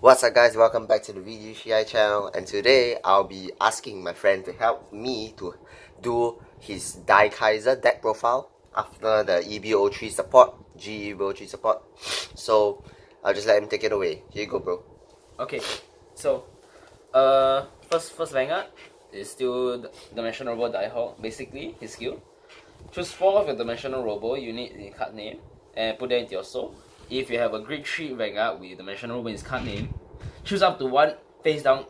What's up guys, welcome back to the VGCI channel, and today I'll be asking my friend to help me to do his DaiKaiser deck profile after the EB03 support, G-EB03 support. So I'll just let him take it away. Here you go, bro. Okay, so first Vanguard is still the Dimensional Robo Diehawk. Basically, his skill. Choose 4 of your Dimensional Robo unit in card name and put them into your soul. If you have a grade 3 Vanguard with Dimensional Robo in its card name, choose up to one face down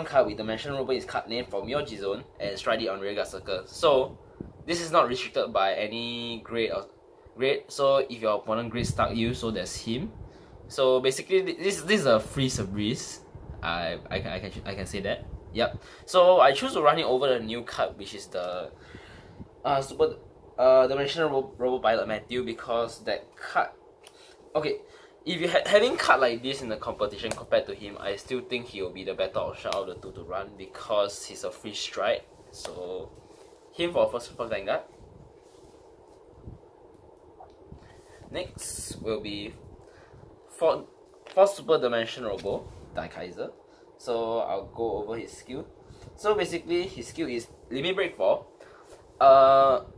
card with Dimensional Robo in its card name from your G zone and stride it on Rearguard circle. So this is not restricted by any grade or grade. So if your opponent grade stuck you, so there's him. So basically this is a free breeze. I can say that. Yep. So I choose to run it over the new card, which is the Super Dimensional Robo Pilot Matthew, because that card. Okay, if you having card like this in the competition compared to him, I still think he will be the better option out of the two to run because he's a free strike. So him for first Vanguard. Next will be for Super Dimensional Robo DaiKaiser. So I'll go over his skill. So basically his skill is Limit Break 4.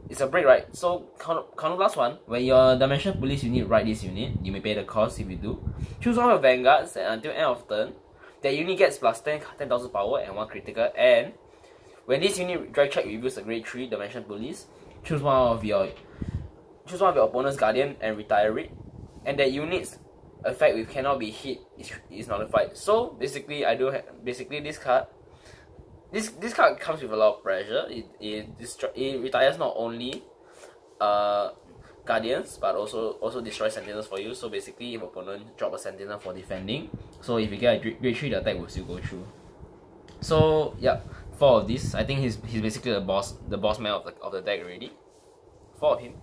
It's a break, right? So counter plus 1. When your Dimension Police unit ride this unit, you may pay the cost if you do. Choose one of your Vanguards and until end of turn, that unit gets plus 10,000 power and 1 critical. And when this unit drive check reviews a grade 3 Dimension Police, choose one of your opponent's Guardian and retire it. And that unit's effect with cannot be hit is nullified. So basically this card. This card comes with a lot of pressure. It retires not only Guardians but also destroys Sentinels for you. So basically, if opponent drop a Sentinel for defending, so if you get a grade 3, the attack will still go through. So yeah, 4 of these. I think he's basically the boss man of the deck already. 4 of him.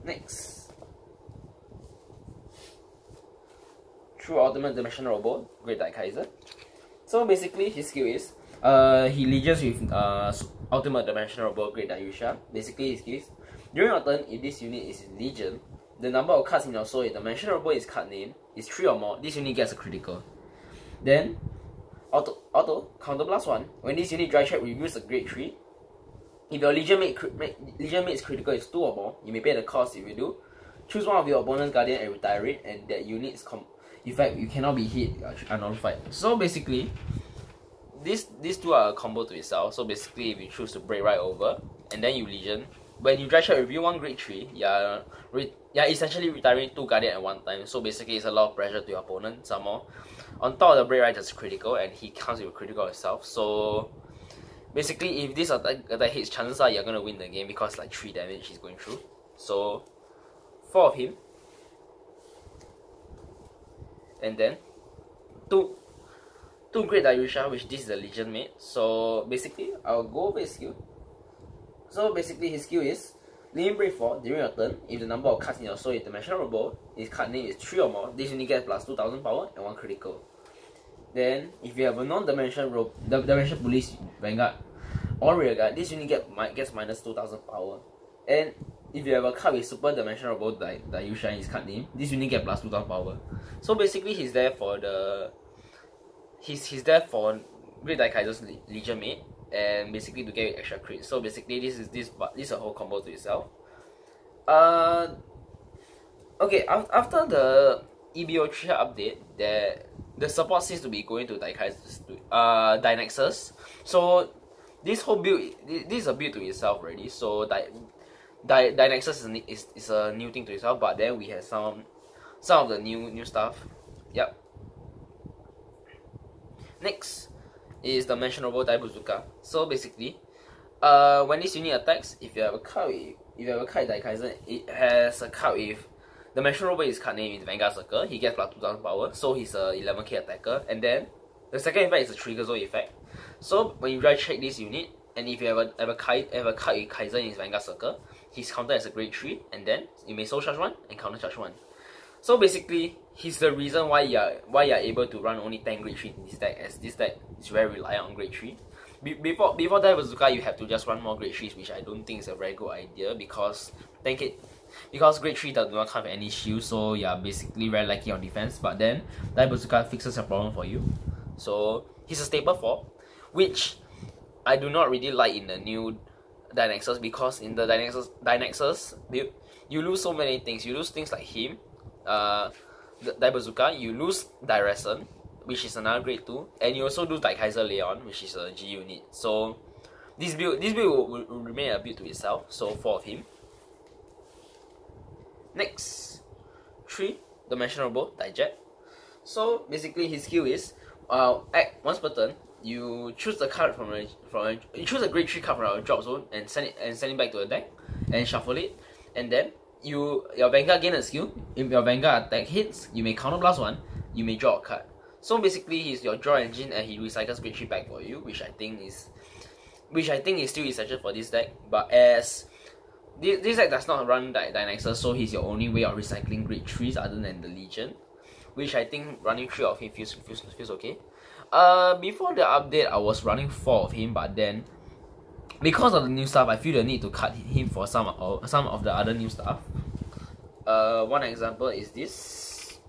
Next. True Ultimate Dimensional Robo, Great DaiKaiser. So basically his skill is he legions with Ultimate Dimensional Robo Great Daiusha. Basically his skill is during your turn, if this unit is in Legion, the number of cards in your soul in Dimensional Robo is card name is 3 or more, this unit gets a critical. Then auto counter plus 1. When this unit dry check reviews a grade 3, if your Legion mate's critical is 2 or more, you may pay the cost if you do. Choose one of your opponent's Guardian and retire it, and that unit's in fact, you cannot be hit unnullified. So basically, these two are a combo to itself. So basically, if you choose to break right over and then you Legion, when you dry check review 1 grade 3, you're essentially retiring 2 Guardian at one time. So basically, it's a lot of pressure to your opponent. Some more, on top of the break right, just critical, and he counts with critical itself. So basically, if this attack hits, chances are you're gonna win the game because like 3 damage he's going through. So 4 of him. And then 2 Great Daiusha, which this is a Legion mate. So basically, I'll go over his skill. So basically, his skill is Limit Break 4 during your turn. If the number of cards in your soul is Dimensional Robo, his card name is 3 or more, this unit gets plus 2000 power and 1 critical. Then, if you have a non-Dimension Police Vanguard or Rearguard, this unit gets minus 2000 power. And if you have a card with Super Dimensional Robo Daiusha in his card name, this unit get plus 2000 power. So basically, he's there for Great DaiKaiser's Legion mate, and basically to get extra crit. So basically, this is a whole combo to itself. Okay, after the EB03 update, the support seems to be going to DaiKaiser's Dynexus. So this whole build, this is a build to itself already. So Dynexus is a new thing to itself, but then we have some of the new stuff. Yep. Next is the Dimensional Robo Dai Bazooka. So basically, when this unit attacks, if you have a card DaiKaiser, it has a card with Dimensional Robo is card name in Vanguard circle. He gets plus 2000 power, so he's a 11k attacker. And then the second effect is a trigger zone effect. So when you try check this unit, and if you have a card with Kaiser in his Vanguard circle, his counter is a grade 3, and then you may soul charge 1 and counter charge 1. So basically, he's the reason why you're able to run only 10 grade 3 in this deck, as this deck is very reliant on grade 3. Before that bazooka, you have to just run more grade 3s, which I don't think is a very good idea, because 10k because grade 3 does not come with any shield, so you're basically very lucky on defense. But then DaiBazooka fixes your problem for you. So he's a staple 4, which I do not really like in the new DaiNexus, because in the DaiNexus build, you lose so many things. You lose things like him, the DaiBazooka, you lose Dairesen, which is another grade 2, and you also lose DaiKaiser Leon, which is a G unit. So this build will remain a build to itself. So 4 of him. Next, 3 Dimensional Robo DaiJet. So basically his skill is act once per turn. You choose the card you choose a grade 3 card from our drop zone and send it back to the deck and shuffle it, and then your Vanguard gain a skill. If your Vanguard attack hits, you may counterblast 1, you may draw a card. So basically he's your draw engine, and he recycles grade 3 back for you, which I think is still essential for this deck. But as this deck does not run DaiNexus, so he's your only way of recycling grade 3s other than the Legion, which I think running 3 of him feels okay. Before the update, I was running 4 of him, but then because of the new stuff, I feel the need to cut him for some of the other new stuff. One example is this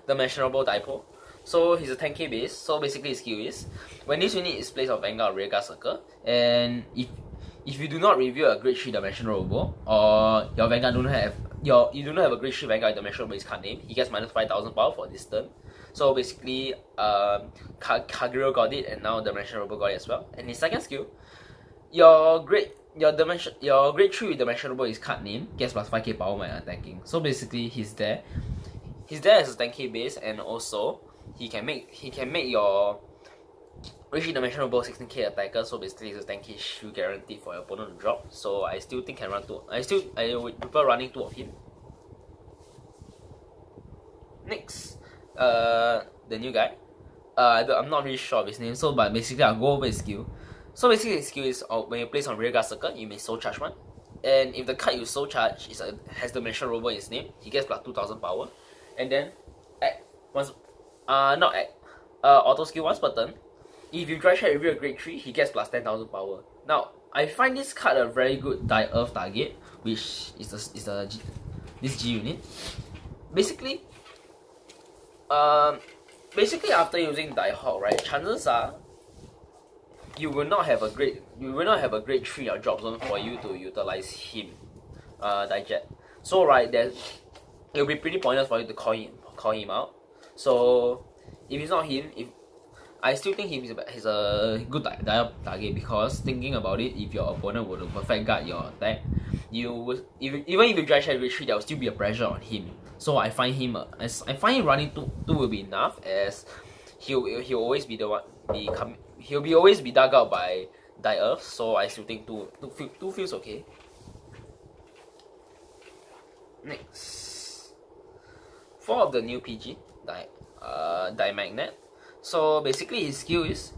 Dimensional Robo Daipo. So he's a 10k base. So basically his skill is, when this unit is placed on Vanguard or Rearguard circle, and if you do not reveal a grade 3 Dimensional Robo, or your Vanguard you do not have a grade 3 Vanguard Dimensional Robo card name, he gets minus 5000 power for this turn. So basically, Kagero got it, and now Dimensional Robo got it as well. And his second skill, your grade 3 with Dimensional Robo is card name, gets plus 5k power when attacking. So basically, he's there as a 10k base, and also he can make your grade 3 Dimensional Robo 16k attacker. So basically, it's a 10k shield guaranteed for your opponent to drop. So I still think can run 2. I would prefer running 2 of him. Next, the new guy. I'm not really sure of his name, so but basically I'll go over his skill. So basically his skill is, when you place on Rearguard circle, you may soul charge 1, and if the card you soul charge has Dimensional Robo in its name, he gets plus 2000 power. And then auto skill once per turn. If you dry shot reveal a grade 3, he gets plus 10,000 power. Now I find this card a very good Die Earth target, which is this G unit. Basically after using Daihawk, right, chances are you will not have a grade 3 or drop zone for you to utilize him, DaiJet. So right, then it'll be pretty pointless for you to call him out. So if it's not him, I still think he's a good die target, because thinking about it, if your opponent were to perfect guard your attack, even if you dry shot grade 3, there will still be a pressure on him. So I find him running 2 will be enough, as he'll always be the one he'll always be dug out by Die Earth. So I still think 2 feels okay. Next, 4 of the new PG Daimagnet. So basically his skill is,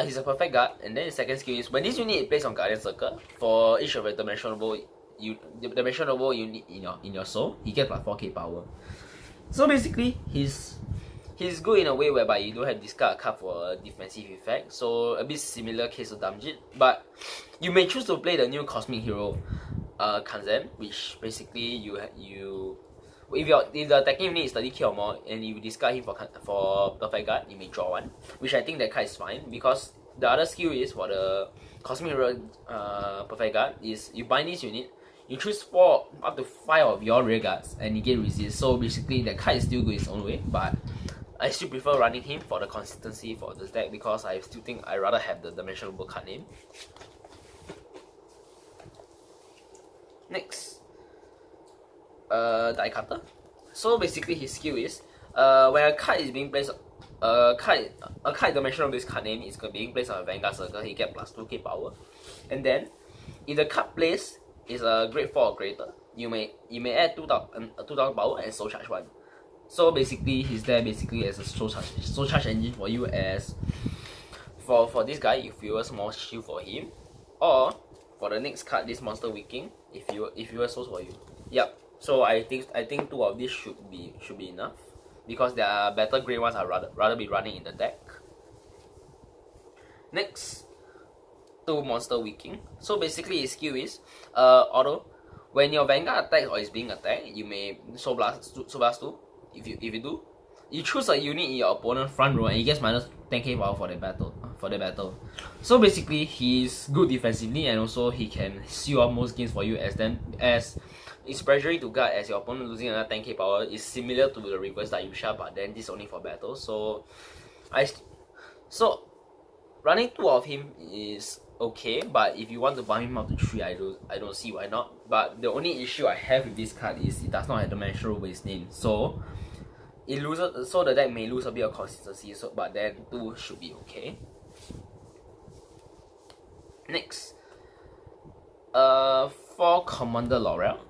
he's a perfect guard, and then his second skill is, when this unit is placed on Guardian Circle, for each of the Dimensional Robo unit in your soul, he gets like 4k power. So basically he's good in a way whereby you don't have discard a card for a defensive effect. So a bit similar case to Damjit, but you may choose to play the new Cosmic Hero Kanzen, which basically if the attacking unit is 30k or more, and you discard him for perfect guard, you may draw 1, which I think that card is fine, because the other skill is, for the Cosmic Hero perfect guard, is you bind this unit, you choose up to 5 of your rear guards, and you get resist. So basically that card is still good in its own way, but I still prefer running him for the consistency for this deck, because I still think I'd rather have the Dimensional Robo card name. Next, DaiKaiser. So basically his skill is, when a card is being placed, a card Dimensional Robo card name is being placed on a Vanguard circle, he gets plus 2k power. And then if the card placed is a grade 4 or greater, you may add 2000 power and soul charge 1. So basically he's there as a soul charge engine for you, as for this guy, you feel a small shield for him, or for the next card, this Monster Wiking, if you were souls for you. Yep. So I think 2 of these should be enough, because there are better grade ones I'd rather be running in the deck. Next, 2 Monster Wiking. So basically his skill is, auto When your Vanguard attacks or is being attacked, you may Soul Blast 2. If you do, you choose a unit in your opponent's front row and he gets minus 10k power for the battle. So basically, he's good defensively and also he can seal off most games for you as it's pressuring to guard as your opponent losing another 10k power is similar to the reverse DaiKaiser, but then this only for battle. So running 2 of him is okay, but if you want to bump him up to 3, I don't see why not. But the only issue I have with this card is it does not have the dimensional over its name, so the deck may lose a bit of consistency. But then 2 should be okay. Next, for Commander Laurel.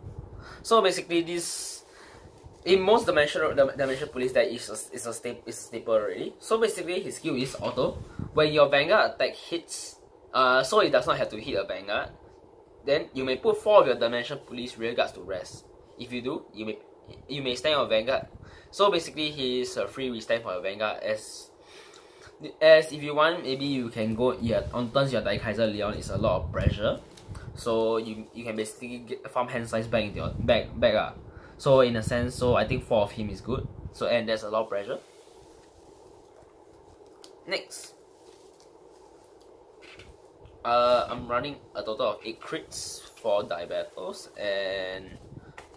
So basically, this in most dimensional police deck is a staple already. So basically, his skill is auto. When your Vanguard attack hits, so it does not have to hit a Vanguard, then you may put 4 of your Dimension Police Rearguards to rest. If you do, you may stand your Vanguard. So basically, he is a free restand for your Vanguard. As if you want, maybe you can go on turns your DaiKaiser Leon is a lot of pressure, so you can basically farm hand size back into your back. So in a sense, I think 4 of him is good. So and there's a lot of pressure. Next, I'm running a total of 8 crits for die battles and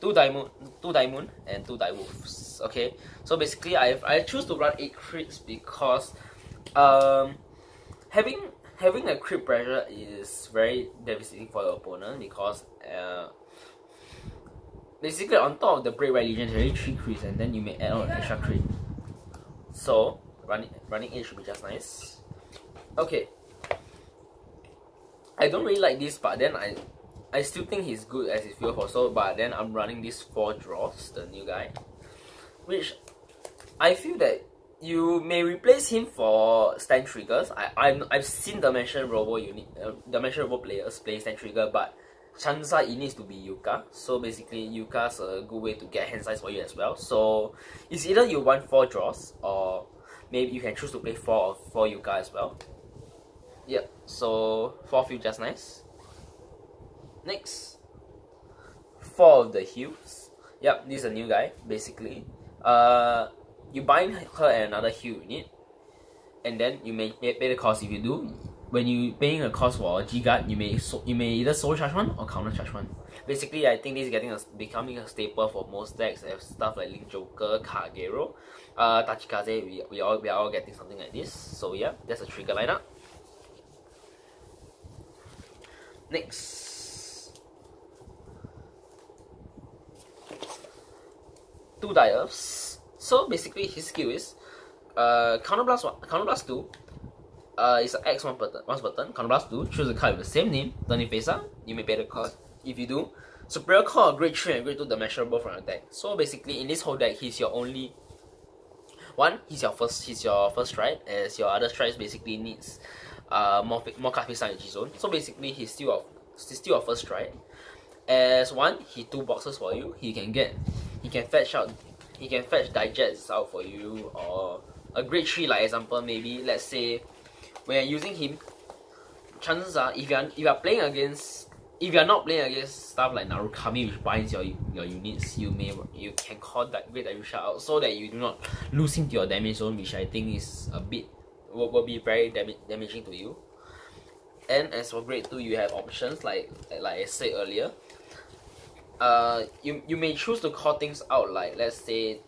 2 diamond and 2 die wolves. Okay, so basically I choose to run 8 crits because having a crit pressure is very devastating for your opponent, because basically on top of the Break Right Legion, there are 3 crits and then you may add on an extra crit. So running 8 should be just nice. Okay, I don't really like this, but then I still think he's good as his field also, but then I'm running this 4 draws, the new guy, which I feel that you may replace him for stand triggers. I've seen Dimension Robo players play stand trigger, but chances are it needs to be Yuka. So basically, Yuka's a good way to get hand size for you as well. So it's either you want 4 draws, or maybe you can choose to play 4 Yuka as well. Yep, so 4 feel just nice. Next, 4 of the heals. Yep, this is a new guy, basically. You bind her and another heal unit, and then you may pay the cost. If you do, when you paying a cost for a G-Guard, you may either soul charge one or counter charge one. Basically, I think this is becoming a staple for most decks. Stuff like Link Joker, Kagero, Tachikaze. We are all getting something like this. So yeah, that's a trigger lineup. Next, 2 die-ups. So basically, his skill is Counterblast 2. It's an X once per turn. Counterblast 2. Choose a card with the same name. Turn it face up. You may pay the cost. If you do, Superior Call, Grade 3 and Grade 2 dimensional from your deck. So basically, in this whole deck, he's your only one. He's your first strike, as your other strikes basically needs more card face in G-Zone. So basically, he's still a first strike. As one, he 2 boxes for you. He can fetch Digest out for you, or a Grade 3, like example, maybe let's say when you're using him, chances are if you're not playing against stuff like Narukami, which binds your units, you can call that Great DaiKaiser out so that you do not lose him to your damage zone, which I think is a bit will be very damaging to you. And as for Grade 2, you have options like I said earlier. You may choose to call things out, like let's say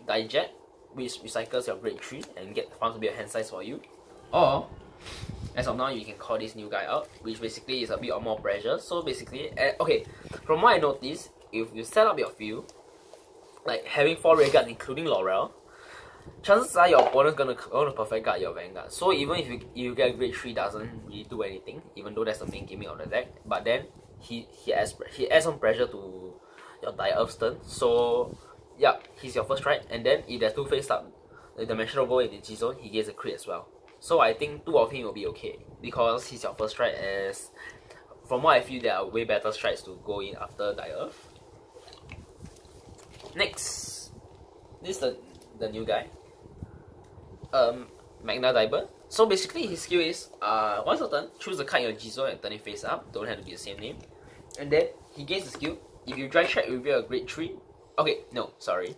Digest, which recycles your Grade 3 and found to be a hand size for you. Or as of now, you can call this new guy out, which basically is a bit of more pressure. So basically, okay, from what I noticed, if you set up your field, like having 4 Rearguards including Laurel, chances are your opponent's gonna perfect guard your Vanguard. So even if you get Grade 3, doesn't really do anything, even though that's the main gimmick of the deck. But then he adds some pressure to your die-ups turn. So yeah, he's your first strike, and then if there's 2 face up, the dimensional roll in the G-Zone, he gets a crit as well. So I think 2 of him will be okay, because he's your first strike, as from what I feel, there are way better strikes to go in after die-earth. Next, this is the new guy, Magna Diver. So basically, his skill is once a turn, choose a card in your G-Zone and turn it face up. Don't have to be the same name. And then he gains the skill if you dry check reveal a grade 3, okay, no, sorry.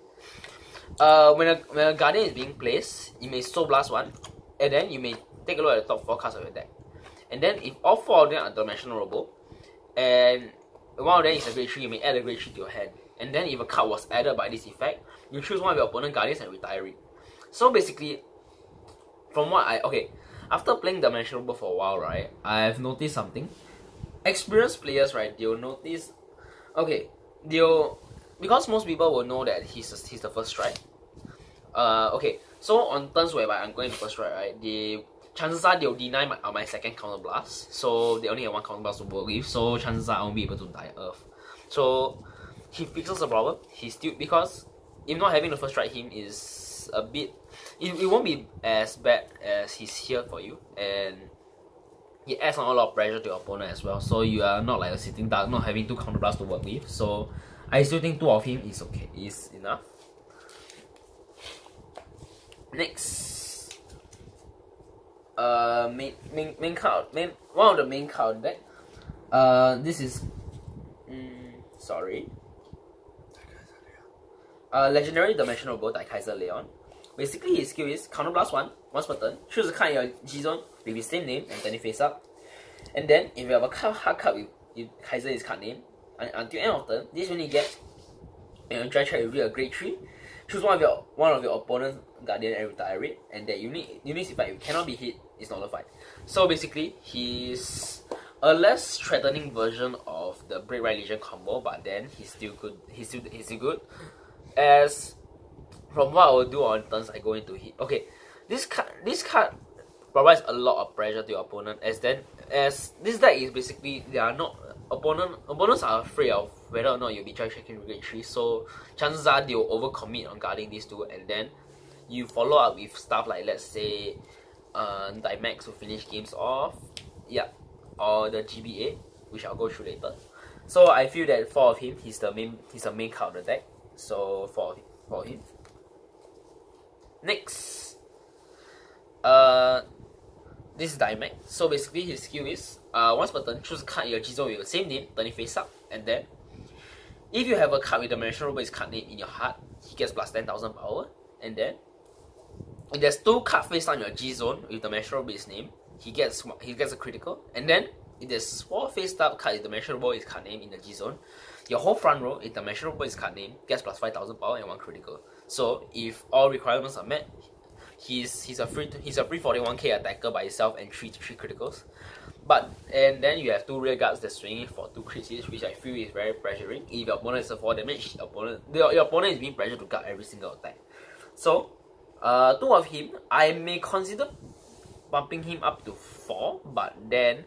When a Guardian is being placed, you may Soul Blast 1, and then you may take a look at the top 4 cards of your deck. And then if all 4 of them are Dimensional Robo, and one of them is a grade 3, you may add a grade 3 to your hand. And then if a card was added by this effect, you choose one of your opponent Guardians and retire it. So basically, from what after playing Dimensional Robo for a while, right, I've noticed something. Experienced players, right, they'll notice, because most people will know that he's the first strike. So on turns whereby I'm going to first strike, right, chances are they'll deny my second counter blast, so they only have one counter blast to work with, so chances are I won't be able to die Earth. So he fixes the problem. He still, because if not having the first strike him is a bit, it won't be as bad as he's here for you, and it adds on a lot of pressure to your opponent as well. So you are not like a sitting duck, not having 2 counter blasts to work with. So I still think 2 of him is okay, is enough. Next, main card, one of the main card deck. This is legendary Dimensional Robo DaiKaiser Leon. Basically, his skill is Counter Blast 1, once per turn, choose a card in your G-Zone with his same name and turn it face up. And then, if you have a hard card with Kaiser in his card name, until end of turn, this unit gets, and you try to reveal a grade 3, choose one of your opponent's Guardian and retire it, and that unit's effect, if it cannot be hit, is nullified. So basically, he's a less threatening version of the Break Right Legion combo, but then he's still good. He's still good. As from what I will do on turns I go into hit. Okay, this card provides a lot of pressure to your opponent, as this deck is basically, they are not opponents are afraid of whether or not you'll be try checking grade 3, so chances are they'll overcommit on guarding these 2, and then you follow up with stuff like, let's say, Dimax to finish games off, or the GBA, which I'll go through later. So I feel that 4 of him, he's the main card of the deck. So 4 of him. Next, this is Dimax. So basically his skill is, once per turn, choose a card in your G-Zone with the same name, turn it face up, and then if you have a card with the Dimensional Robo's card name in your heart, he gets plus 10,000 power. And then if there's 2 cards face down in your G-Zone with the Dimensional Robo's name, he gets a critical. And then if there's 4 face up cards with the Dimensional Robo's card name in the G-Zone, your whole front row, if the Dimensional Robo's card name, gets plus 5,000 power and 1 critical. So if all requirements are met, he's a free 41k attacker by himself and 3 criticals. And then you have 2 Rearguards that swing for 2 crits each, which I feel is very pressuring. If your opponent is a 4 damage, your opponent is being pressured to guard every single attack. So 2 of him, I may consider bumping him up to 4, but then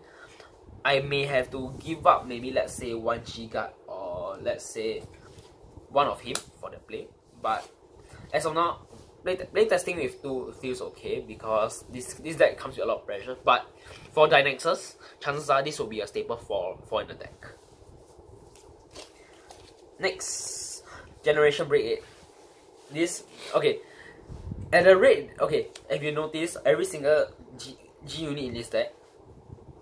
I may have to give up maybe, let's say, 1 G-Guard, or let's say 1 of him for the play. But as of now, play testing with 2 feels okay, because this deck comes with a lot of pressure. But for Dynexus, chances are this will be a staple for in the deck. Next, Generation Break 8. This, at the rate, if you notice, every single G unit in this deck,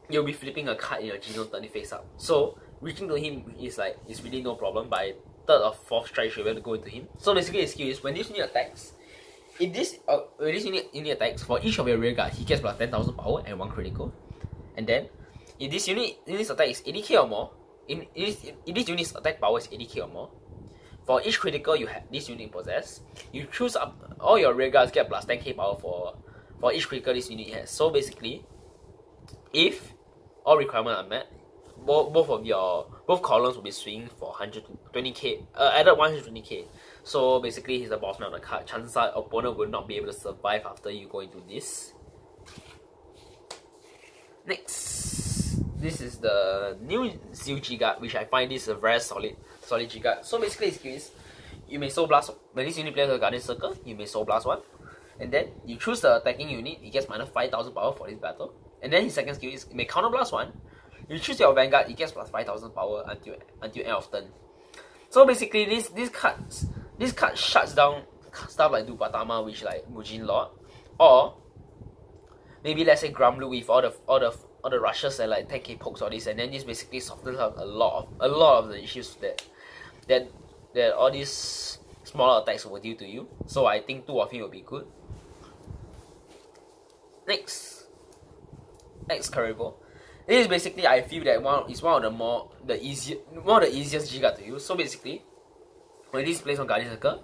you'll be flipping a card in your G-Zone, turn it face up. So reaching to him is really no problem. By 3rd or 4th strike, you should be able to go into him. So basically his skill is, when this unit attacks, when this unit attacks, for each of your Rearguard, he gets plus 10,000 power and 1 critical. And then, if this unit's attack is 80k or more, if this unit's attack power is 80k or more, for each critical this unit possess, you choose up all your Rearguards get plus 10k power for each critical this unit has. So basically, if all requirements are met, both columns will be swinging for 120k, added 120k. So basically, he's the boss man of the card. Chances are opponent will not be able to survive after you go into this. Next, this is the new Seal G-Guard, which I find this a very solid G-Guard. So basically, his skill is, you may Soul Blast, when this unit plays a Guardian Circle, you may Soul Blast 1. And then you choose the attacking unit, he gets minus 5,000 power for this battle. And then his second skill is, you may Counter Blast 1. You choose your Vanguard, it gets plus 5,000 power until end of turn. So basically, this card shuts down stuff like Dubatama, which like Mujin Lord, or maybe let's say Grumlu with all the rushes and like 10k pokes or this, and then this basically softens up a lot of the issues that that all these smaller attacks will deal to you. So I think 2 of him will be good. Next Karibo. This is basically, I feel that one of the easiest G-Guard to use. So basically, when this is placed on Guardian Circle,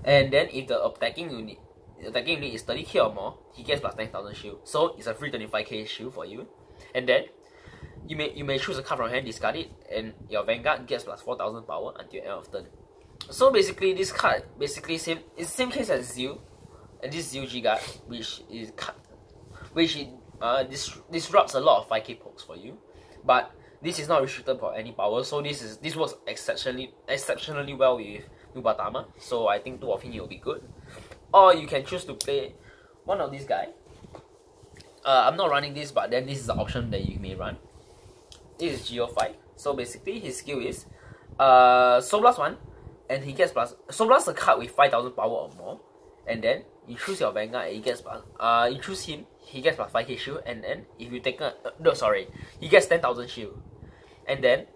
and then if the attacking unit is 30k or more, he gets plus 10,000 shield. So it's a free 25k shield for you. And then you may choose a card from hand, discard it, and your Vanguard gets plus 4,000 power until end of turn. So basically, this card it's the same case as Zeal, and this Zeal G-Guard, which disrupts a lot of 5k pokes for you, but this is not restricted for any power. So this works exceptionally well with Nubatama. So I think 2 of him will be good. Or you can choose to play one of these guys. I'm not running this, but then this is the option that you may run. This is G-EB03. So basically, his skill is Soul Blast 1, and he gets plus. Soul Blast a card with 5,000 power or more, and then you choose your Vanguard, and he gets plus. You choose him, he gets plus 5k shield, and then if you take he gets 10,000 shield, and then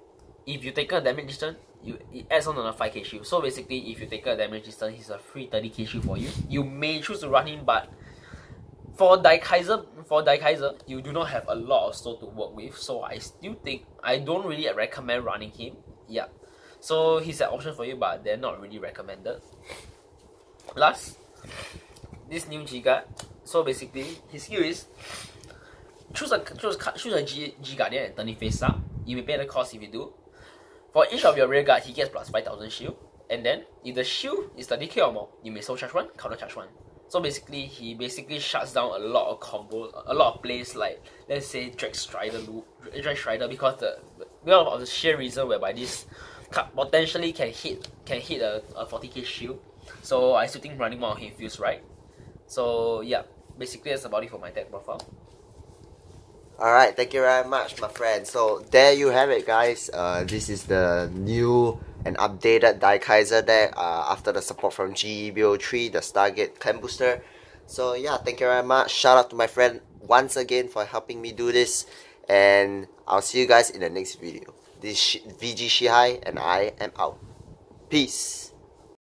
if you take a damage distance, it adds on another 5k shield. So basically, if you take a damage distance, he's a free 30k shield for you. You may choose to run him, but for DaiKaiser, you do not have a lot of soul to work with. So I still think I don't really recommend running him. Yeah, so he's an option for you, but they're not really recommended. Last, this new G-Guard. So basically, his skill is choose a G-Guardian and turn it face up. You may pay the cost if you do. For each of your Rearguard, he gets plus 5,000 shield. And then, if the shield is 30k or more, you may soul charge 1, counter charge 1. So basically, he shuts down a lot of combos, a lot of plays like, let's say, Drag Strider, because of the sheer reason whereby this card potentially can hit a 40k shield. So I still think running more of him feels right. So yeah, basically that's about it for my deck profile. Alright, thank you very much, my friend. So there you have it, guys. This is the new and updated DaiKaiser deck after the support from G-EB03, the Stargate Clan Booster. So yeah, thank you very much. Shout out to my friend once again for helping me do this, and I'll see you guys in the next video. This is VG Shihai, and I am out. Peace.